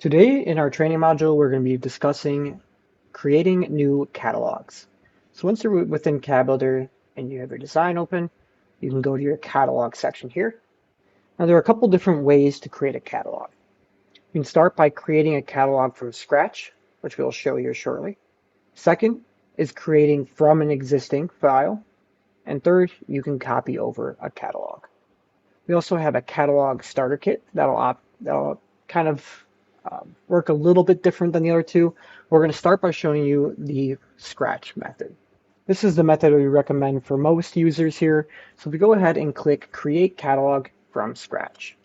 Today in our training module, we're going to be discussing creating new catalogs. So once you're within CAD Builder and you have your design open, you can go to your catalog section here. Now there are a couple different ways to create a catalog. You can start by creating a catalog from scratch, which we'll show here shortly. Second is creating from an existing file. And third, you can copy over a catalog. We also have a catalog starter kit that'll kind of work a little bit different than the other two. We're going to start by showing you the scratch method. This is the method we recommend for most users here. So if we go ahead and click Create Catalog from Scratch,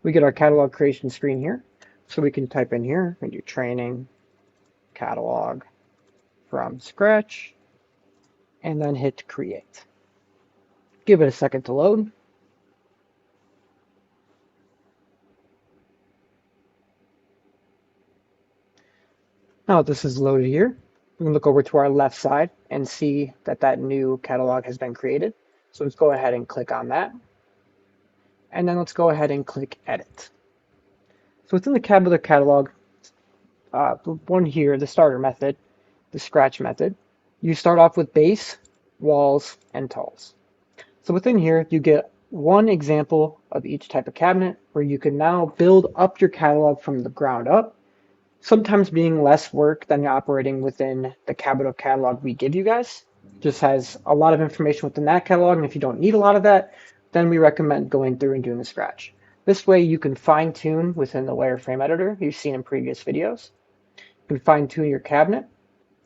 we get our catalog creation screen here. So we can type in here, we do training catalog from scratch, and then hit Create. Give it a second to load. Now that this is loaded here, we can look over to our left side and see that that new catalog has been created. So let's go ahead and click on that. And then let's go ahead and click Edit. So within the CAD Builder catalog, the one here, the starter method, the scratch method, you start off with base, walls, and talls. So within here, you get one example of each type of cabinet where you can now build up your catalog from the ground up, sometimes being less work than operating within the cabinet catalog we give you guys. Just has a lot of information within that catalog, and if you don't need a lot of that, then we recommend going through and doing the scratch. This way you can fine tune within the wireframe editor you've seen in previous videos. You can fine tune your cabinet,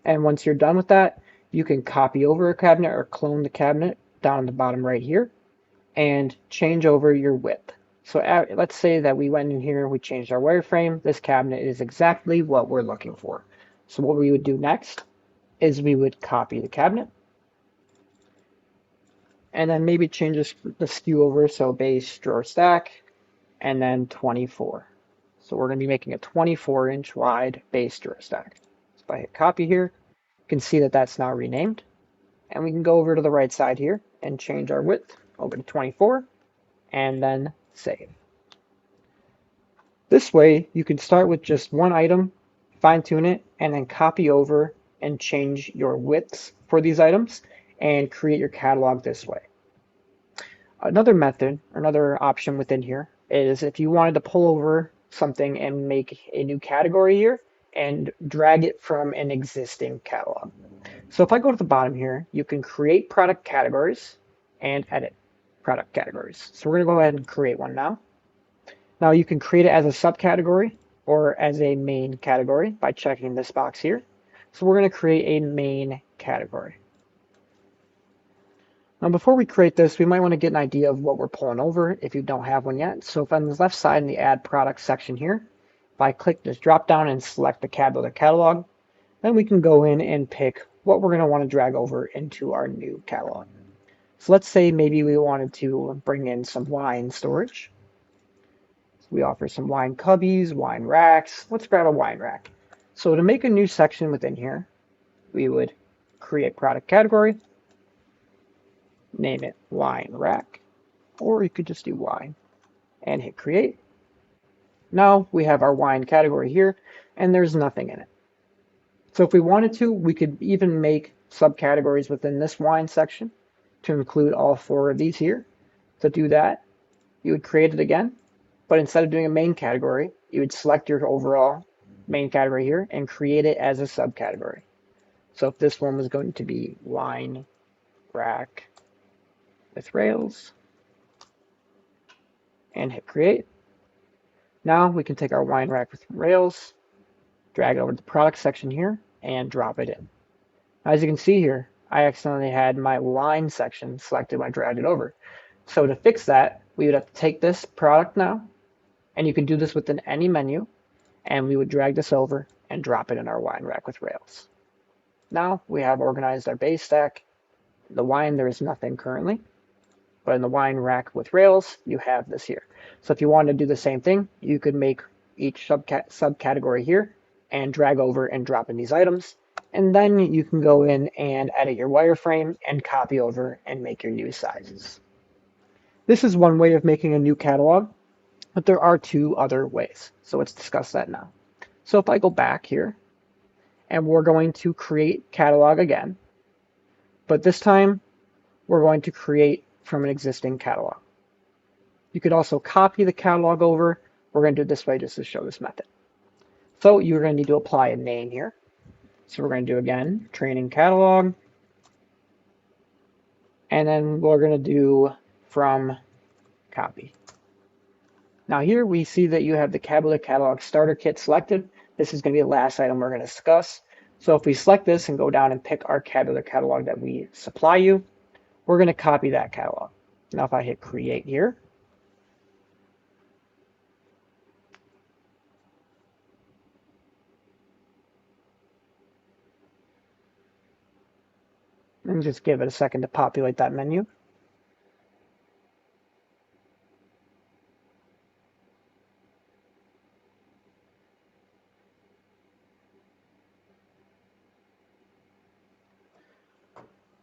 and once you're done with that, you can copy over a cabinet or clone the cabinet down at the bottom right here and change over your width. So let's say that we went in here, we changed our wireframe. This cabinet is exactly what we're looking for. So what we would do next is we would copy the cabinet and then maybe change the SKU over. So base, drawer, stack, and then 24. So we're going to be making a 24-inch wide base drawer stack. So if I hit copy here, you can see that that's now renamed. And we can go over to the right side here and change our width over to 24 and then save. This way, you can start with just one item, fine tune it, and then copy over and change your widths for these items and create your catalog this way. Another method, another option within here is if you wanted to pull over something and make a new category here and drag it from an existing catalog. So if I go to the bottom here, you can create product categories and edit product categories. So we're going to go ahead and create one now. Now you can create it as a subcategory or as a main category by checking this box here. So we're going to create a main category. Now before we create this, we might want to get an idea of what we're pulling over if you don't have one yet. So if on the left side in the Add Product section here, if I click this drop down and select the CAD Builder catalog, then we can go in and pick what we're going to want to drag over into our new catalog. So let's say maybe we wanted to bring in some wine storage. So we offer some wine cubbies, wine racks. Let's grab a wine rack. So to make a new section within here, we would create product category, name it wine rack, or you could just do wine and hit create. Now we have our wine category here, and there's nothing in it. So if we wanted to, we could even make subcategories within this wine section to include all 4 of these here. To do that, you would create it again, but instead of doing a main category, you would select your overall main category here and create it as a subcategory. So if this one was going to be wine rack with rails and hit create. Now we can take our wine rack with rails, drag it over to the product section here, and drop it in. As you can see here, I accidentally had my wine section selected when I dragged it over. So to fix that, we would have to take this product now, and you can do this within any menu, and we would drag this over and drop it in our wine rack with rails. Now we have organized our base stack. The wine, there is nothing currently, but in the wine rack with rails, you have this here. So if you wanted to do the same thing, you could make each subcategory here and drag over and drop in these items. And then you can go in and edit your wireframe and copy over and make your new sizes. This is one way of making a new catalog. But there are two other ways, so let's discuss that now. So if I go back here, and we're going to create catalog again, but this time we're going to create from an existing catalog. You could also copy the catalog over. We're going to do it this way just to show this method. So you're going to need to apply a name here. So we're going to do again, training catalog. And then we're going to do from copy. Now here we see that you have the Cabular Catalog Starter Kit selected. This is going to be the last item we're going to discuss. So if we select this and go down and pick our Cabular Catalog that we supply you, we're going to copy that catalog. Now if I hit create here, and just give it a second to populate that menu.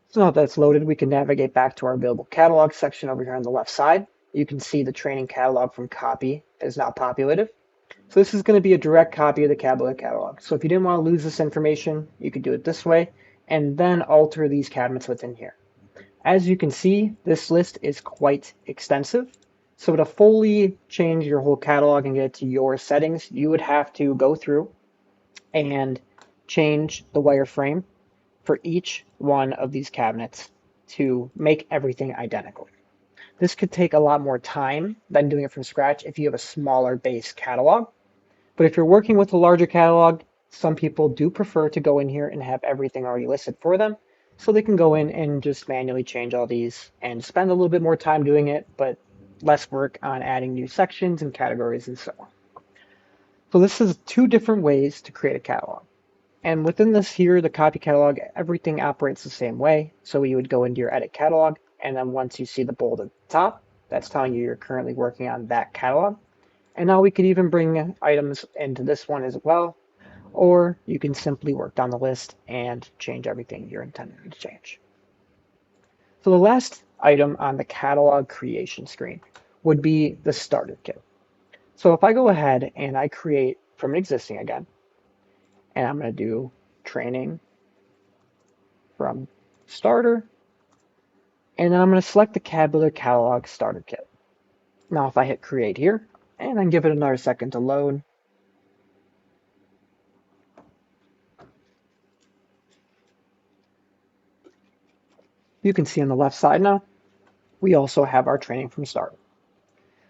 So now that that's loaded, we can navigate back to our available catalog section over here on the left side. You can see the training catalog from copy is now populated. So this is going to be a direct copy of the Cabular catalog. So if you didn't want to lose this information, you could do it this way and then alter these cabinets within here. As you can see, this list is quite extensive. So to fully change your whole catalog and get it to your settings, you would have to go through and change the wireframe for each one of these cabinets to make everything identical. This could take a lot more time than doing it from scratch if you have a smaller base catalog. But if you're working with a larger catalog, some people do prefer to go in here and have everything already listed for them. So they can go in and just manually change all these and spend a little bit more time doing it, but less work on adding new sections and categories and so on. So this is two different ways to create a catalog. And within this here, the copy catalog, everything operates the same way. So you would go into your edit catalog, and then once you see the bold at the top, that's telling you you're currently working on that catalog. And now we could even bring items into this one as well, or you can simply work down the list and change everything you're intending to change. So the last item on the catalog creation screen would be the starter kit. So if I go ahead and I create from an existing again, and I'm going to do training from starter, and then I'm going to select the Cabular Catalog Starter Kit. Now if I hit create here, and then give it another second to load, you can see on the left side now, we also have our training from starter.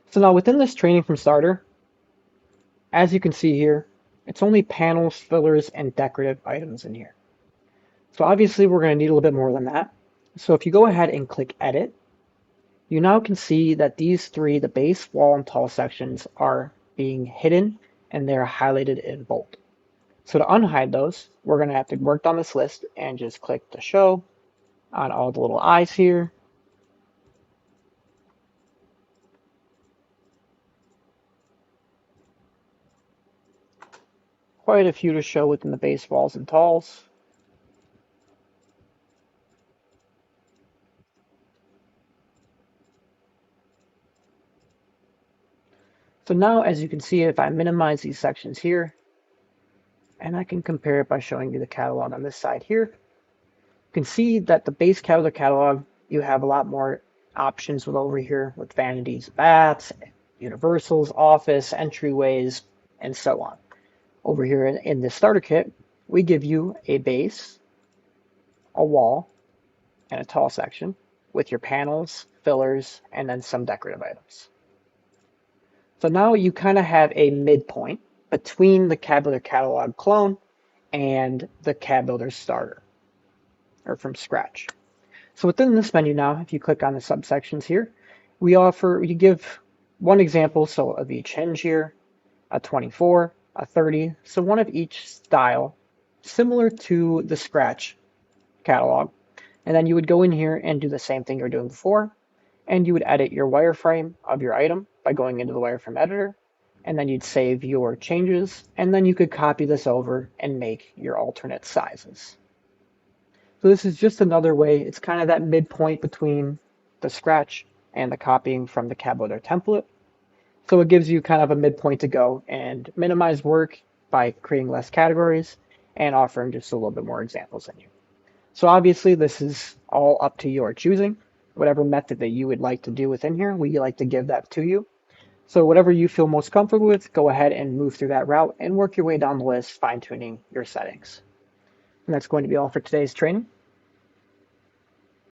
So now within this training from starter, as you can see here, it's only panels, fillers, and decorative items in here. So obviously we're going to need a little bit more than that. So if you go ahead and click edit, you now can see that these three, the base, wall, and tall sections are being hidden and they're highlighted in bold. So to unhide those, we're going to have to work on this list and just click the show on all the little eyes here. Quite a few to show within the base, walls, and talls. So now, as you can see, if I minimize these sections here, and I can compare it by showing you the catalog on this side here, you can see that the base catalog, you have a lot more options with over here with vanities, baths, universals, office, entryways, and so on. Over here in the starter kit, we give you a base, a wall, and a tall section with your panels, fillers, and then some decorative items. So now you kind of have a midpoint between the CAD Builder Catalog clone and the CAD Builder starter, or from scratch. So within this menu now, if you click on the subsections here, you give one example, so of each hinge here, a 24, a 30, so one of each style, similar to the Scratch catalog. And then you would go in here and do the same thing you were doing before, and you would edit your wireframe of your item by going into the wireframe editor, and then you'd save your changes, and then you could copy this over and make your alternate sizes. So this is just another way, it's kind of that midpoint between the Scratch and the copying from the CAD Builder template. So it gives you kind of a midpoint to go and minimize work by creating less categories and offering just a little bit more examples in you. So obviously this is all up to your choosing. Whatever method that you would like to do within here, we like to give that to you. So whatever you feel most comfortable with, go ahead and move through that route and work your way down the list, fine tuning your settings. And that's going to be all for today's training.